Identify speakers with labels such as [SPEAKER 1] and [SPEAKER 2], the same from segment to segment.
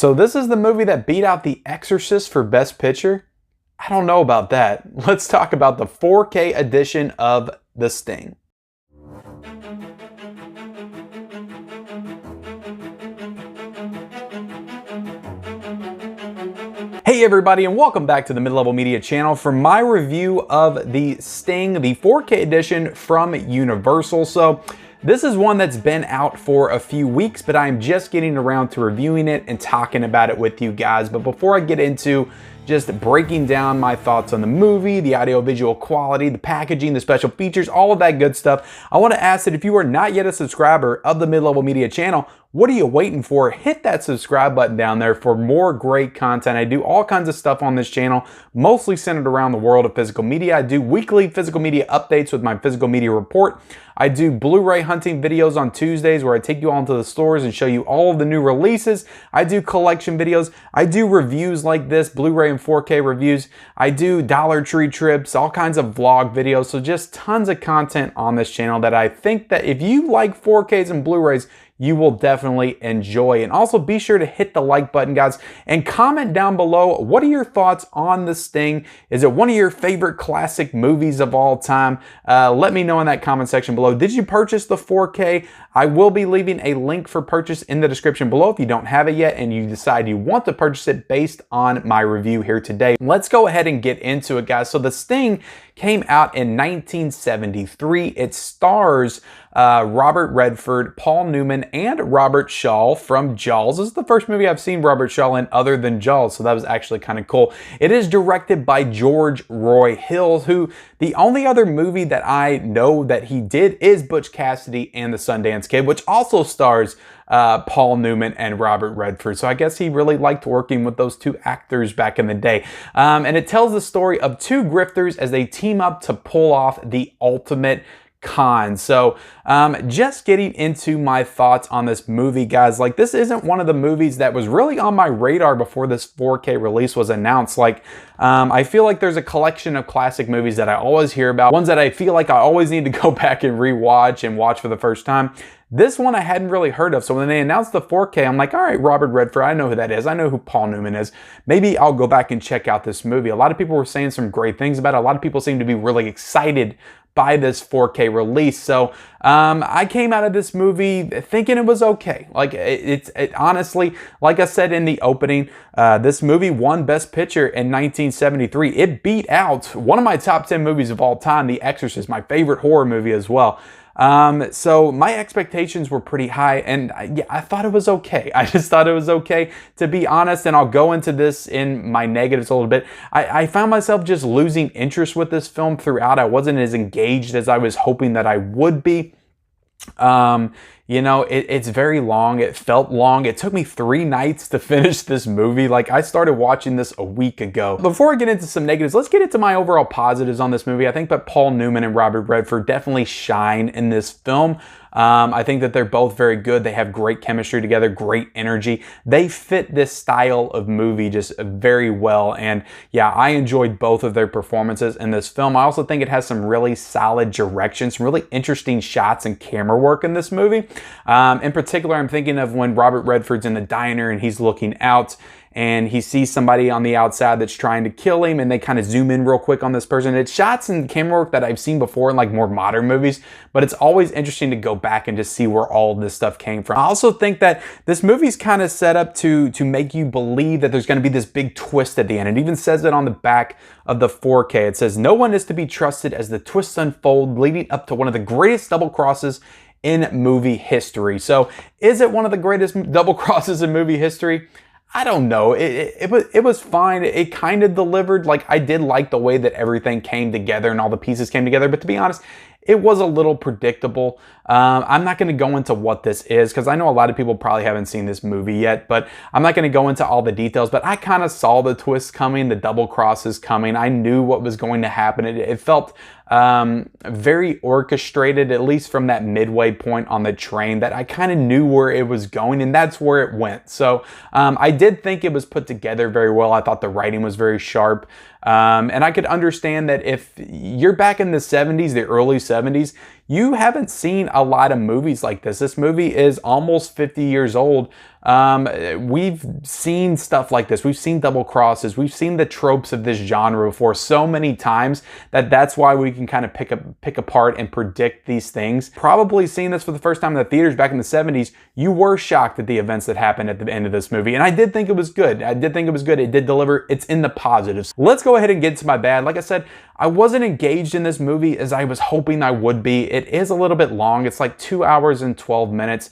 [SPEAKER 1] So this is the movie that beat out The Exorcist for Best Picture? I don't know about that. Let's talk about the 4K edition of The Sting. Hey everybody, and welcome back to the Mid-Level Media channel for my review of The Sting, the 4K edition from Universal. So this is one that's been out for a few weeks, but I'm just getting around to reviewing it and talking about it with you guys. But before I get into just breaking down my thoughts on the movie, the audio-visual quality, the packaging, the special features, all of that good stuff, I want to ask that if you are not yet a subscriber of the Mid-Level Media channel, what are you waiting for? Hit that subscribe button down there for more great content. I do all kinds of stuff on this channel, mostly centered around the world of physical media. I do weekly physical media updates with my physical media report. I do Blu-ray hunting videos on Tuesdays where I take you all into the stores and show you all of the new releases. I do collection videos. I do reviews like this, Blu-ray and 4K reviews. I do Dollar Tree trips, all kinds of vlog videos. So just tons of content on this channel that I think that if you like 4Ks and Blu-rays, you will definitely enjoy. And also be sure to hit the like button, guys, and comment down below. What are your thoughts on The Sting? Is it one of your favorite classic movies of all time? Let me know in that comment section below. Did you purchase the 4K? I will be leaving a link for purchase in the description below if you don't have it yet and you decide you want to purchase it based on my review here today. Let's go ahead and get into it, guys. So The Sting came out in 1973. It stars Robert Redford, Paul Newman, and Robert Shaw from Jaws. This is the first movie I've seen Robert Shaw in other than Jaws, so that was actually kind of cool. It is directed by George Roy Hill, who the only other movie that I know that he did is Butch Cassidy and the Sundance Kid, which also stars Paul Newman and Robert Redford. So I guess he really liked working with those two actors back in the day. And it tells the story of two grifters as they team up to pull off the ultimate con. So just getting into my thoughts on this movie, guys, like this isn't one of the movies that was really on my radar before this 4K release was announced. Like I feel like there's a collection of classic movies that I always hear about, ones that I feel like I always need to go back and rewatch and watch for the first time. This one I hadn't really heard of, so when they announced the 4K, I'm like, all right, Robert Redford, I know who that is. I know who Paul Newman is. Maybe I'll go back and check out this movie. A lot of people were saying some great things about it. A lot of people seem to be really excited by this 4K release. So I came out of this movie thinking it was okay. Like it honestly, like I said in the opening, this movie won Best Picture in 1973. It beat out one of my top 10 movies of all time, The Exorcist, my favorite horror movie as well. So my expectations were pretty high, and I thought it was okay. I just thought it was okay, to be honest, and I'll go into this in my negatives a little bit. I found myself just losing interest with this film throughout. I wasn't as engaged as I was hoping that I would be. You know, it's very long. It felt long. It took me 3 nights to finish this movie. Like, I started watching this a week ago. Before I get into some negatives, let's get into my overall positives on this movie. I think that Paul Newman and Robert Redford definitely shine in this film. I think that they're both very good. They have great chemistry together, great energy. They fit this style of movie just very well. And yeah, I enjoyed both of their performances in this film. I also think it has some really solid direction, some really interesting shots and camera work in this movie. In particular, I'm thinking of when Robert Redford's in the diner and he's looking out and he sees somebody on the outside that's trying to kill him, and they kind of zoom in real quick on this person. It's shots and camera work that I've seen before in like more modern movies, but it's always interesting to go back and just see where all of this stuff came from. I also think that this movie's kind of set up to make you believe that there's going to be this big twist at the end. It even says it on the back of the 4K. It says, "No one is to be trusted as the twists unfold, leading up to one of the greatest double crosses in movie history." So is it one of the greatest double crosses in movie history? I don't know. It was fine. It kind of delivered. Like, I did like the way that everything came together and all the pieces came together. But to be honest, it was a little predictable. I'm not going to go into what this is because I know a lot of people probably haven't seen this movie yet, but I'm not going to go into all the details. But I kind of saw the twists coming, the double crosses coming. I knew what was going to happen. It felt very orchestrated, at least from that midway point on the train, that I kind of knew where it was going, and that's where it went. So I did think it was put together very well. I thought the writing was very sharp. And I could understand that if you're back in the 70s, the early 70s, you haven't seen a lot of movies like this. This movie is almost 50 years old. We've seen stuff like this. We've seen double crosses. We've seen the tropes of this genre before so many times that's why we can kind of pick apart and predict these things. Probably seeing this for the first time in the theaters back in the 70s, you were shocked at the events that happened at the end of this movie. And I did think it was good. It did deliver. It's in the positives. Let's go ahead and get to my bad. Like I said, I wasn't engaged in this movie as I was hoping I would be. It is a little bit long. It's like 2 hours and 12 minutes.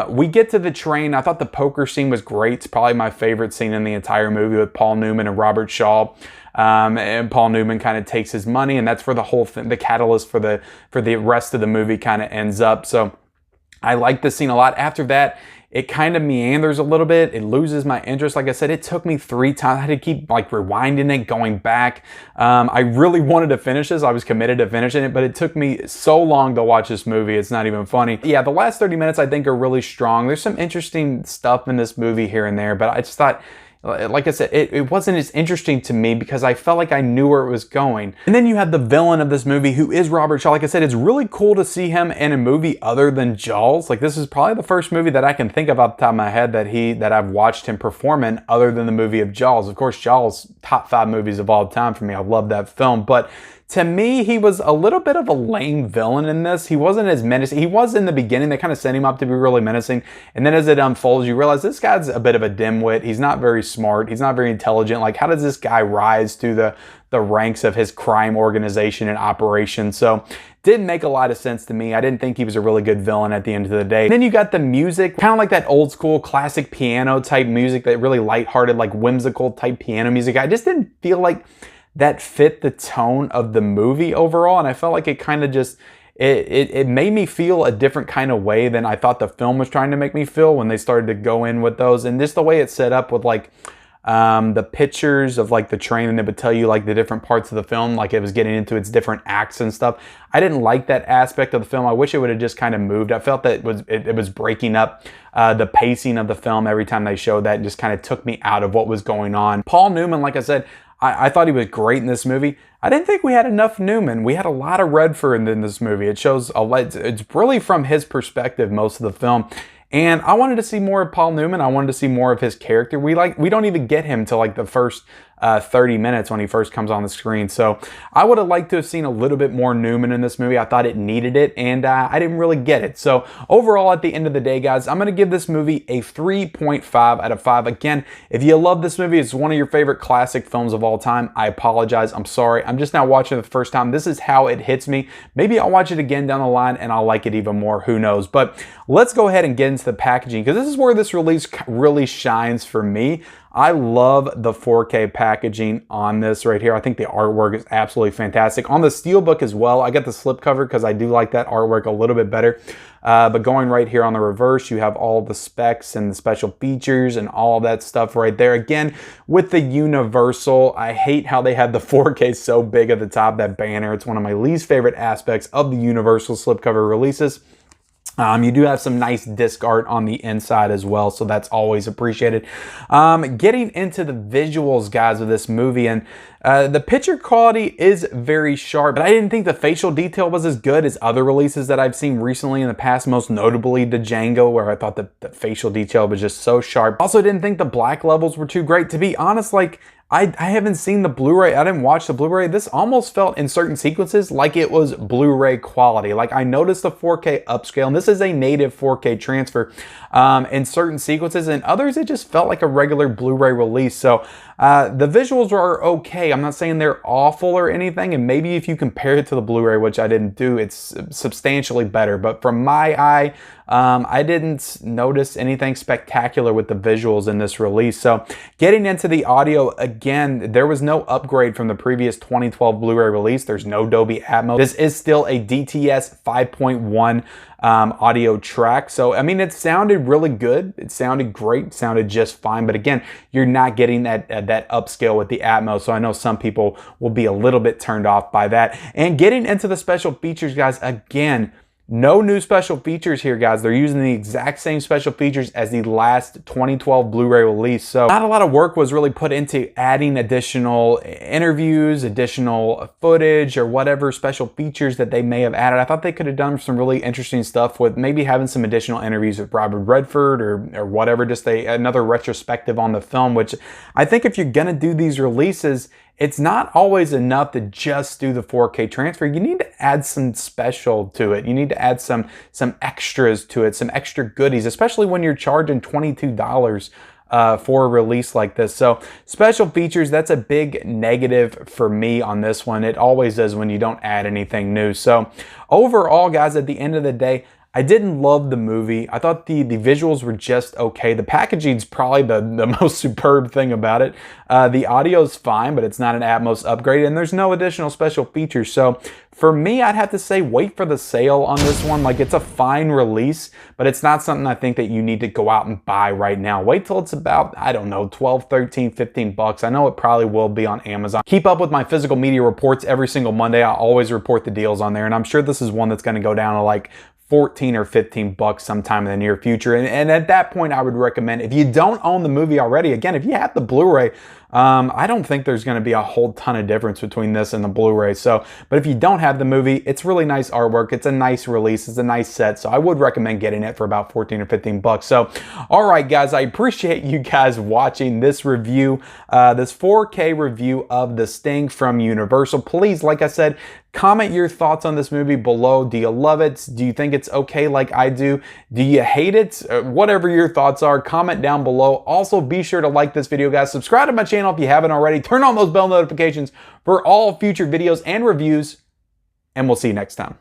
[SPEAKER 1] We get to the train. I thought the poker scene was great. It's probably my favorite scene in the entire movie with Paul Newman and Robert Shaw. And Paul Newman kind of takes his money, and that's where the whole thing, the catalyst for the rest of the movie kind of ends up. So I like this scene a lot. After that, it kind of meanders a little bit. It loses my interest. Like I said, it took me 3 times. I had to keep like rewinding it, going back. I really wanted to finish this. I was committed to finishing it, but it took me so long to watch this movie. It's not even funny. Yeah, the last 30 minutes I think are really strong. There's some interesting stuff in this movie here and there, but I just thought, like I said, it wasn't as interesting to me because I felt like I knew where it was going. And then you have the villain of this movie, who is Robert Shaw. Like I said, it's really cool to see him in a movie other than Jaws. Like, this is probably the first movie that I can think of off the top of my head that I've watched him perform in other than the movie of Jaws. Of course, Jaws, top 5 movies of all time for me. I love that film. But to me, he was a little bit of a lame villain in this. He wasn't as menacing. He was in the beginning. They kind of set him up to be really menacing. And then as it unfolds, you realize this guy's a bit of a dimwit. He's not very smart. He's not very intelligent. Like, how does this guy rise to the ranks of his crime organization and operation? So didn't make a lot of sense to me. I didn't think he was a really good villain at the end of the day. And then you got the music, kind of like that old school classic piano type music, that really lighthearted, like whimsical type piano music. I just didn't feel like that fit the tone of the movie overall, and I felt like it kind of just, it made me feel a different kind of way than I thought the film was trying to make me feel when they started to go in with those. And just the way it's set up with like the pictures of like the train, and it would tell you like the different parts of the film, like it was getting into its different acts and stuff. I didn't like that aspect of the film. I wish it would have just kind of moved. I felt that it was breaking up the pacing of the film every time they showed that, and just kind of took me out of what was going on. Paul Newman, like I said, I thought he was great in this movie. I didn't think we had enough Newman. We had a lot of Redford in this movie. It shows it's really from his perspective most of the film. And I wanted to see more of Paul Newman. I wanted to see more of his character. We don't even get him till like the first 30 minutes when he first comes on the screen. So I would have liked to have seen a little bit more Newman in this movie. I thought it needed it, and I didn't really get it. So overall, at the end of the day, guys, I'm going to give this movie a 3.5 out of 5. Again, if you love this movie, it's one of your favorite classic films of all time, I apologize. I'm sorry. I'm just now watching it the first time. This is how it hits me. Maybe I'll watch it again down the line and I'll like it even more. Who knows? But let's go ahead and get into the packaging, because this is where this release really shines for me. I love the 4K packaging on this right here. I think the artwork is absolutely fantastic. On the steelbook as well, I got the slipcover because I do like that artwork a little bit better. But going right here on the reverse, you have all the specs and the special features and all that stuff right there. Again, with the Universal, I hate how they have the 4K so big at the top, that banner. It's one of my least favorite aspects of the Universal slipcover releases. You do have some nice disc art on the inside as well, so that's always appreciated. Getting into the visuals, guys, of this movie, and the picture quality is very sharp, but I didn't think the facial detail was as good as other releases that I've seen recently in the past, most notably the Django, where I thought the facial detail was just so sharp. Also didn't think the black levels were too great. To be honest, like, I haven't seen the Blu-ray. I didn't watch the Blu-ray. This almost felt in certain sequences like it was Blu-ray quality. Like, I noticed the 4K upscale, and this is a native 4K transfer in certain sequences, and others it just felt like a regular Blu-ray release. So the visuals are okay. I'm not saying they're awful or anything, and maybe if you compare it to the Blu-ray, which I didn't do, it's substantially better. But from my eye, I didn't notice anything spectacular with the visuals in this release. So getting into the audio, again, there was no upgrade from the previous 2012 Blu-ray release. There's no Dolby Atmos. This is still a DTS 5.1 audio track. So, I mean, it sounded really good. It sounded great. It sounded just fine. But again, you're not getting that upscale with the Atmos. So I know some people will be a little bit turned off by that. And getting into the special features, guys, again, No new special features here, guys. They're using the exact same special features as the last 2012 Blu-ray release. So not a lot of work was really put into adding additional interviews, additional footage, or whatever special features that they may have added. I thought they could have done some really interesting stuff with maybe having some additional interviews with Robert Redford or whatever, just another retrospective on the film, which I think if you're gonna do these releases, it's not always enough to just do the 4K transfer. You need to add some special to it. You need to add some extras to it, some extra goodies, especially when you're charging $22 for a release like this. So special features, that's a big negative for me on this one. It always is when you don't add anything new. So overall, guys, at the end of the day, I didn't love the movie. I thought the visuals were just okay. The packaging's probably the most superb thing about it. The audio's fine, but it's not an Atmos upgrade, and there's no additional special features. So for me, I'd have to say wait for the sale on this one. Like, it's a fine release, but it's not something I think that you need to go out and buy right now. Wait till it's about, I don't know, 12, 13, 15 bucks. I know it probably will be on Amazon. Keep up with my physical media reports every single Monday. I always report the deals on there, and I'm sure this is one that's going to go down to like 14 or 15 bucks sometime in the near future. And at that point, I would recommend, if you don't own the movie already, again, if you have the Blu-ray, I don't think there's going to be a whole ton of difference between this and the Blu-ray. So, but if you don't have the movie, it's really nice artwork. It's a nice release. It's a nice set. So I would recommend getting it for about 14 or 15 bucks. So, all right, guys, I appreciate you guys watching this review, this 4K review of The Sting from Universal. Please, like I said, comment your thoughts on this movie below. Do you love it? Do you think it's okay like I do? Do you hate it? Whatever your thoughts are, comment down below. Also, be sure to like this video, guys. Subscribe to my channel if you haven't already. Turn on those bell notifications for all future videos and reviews, and we'll see you next time.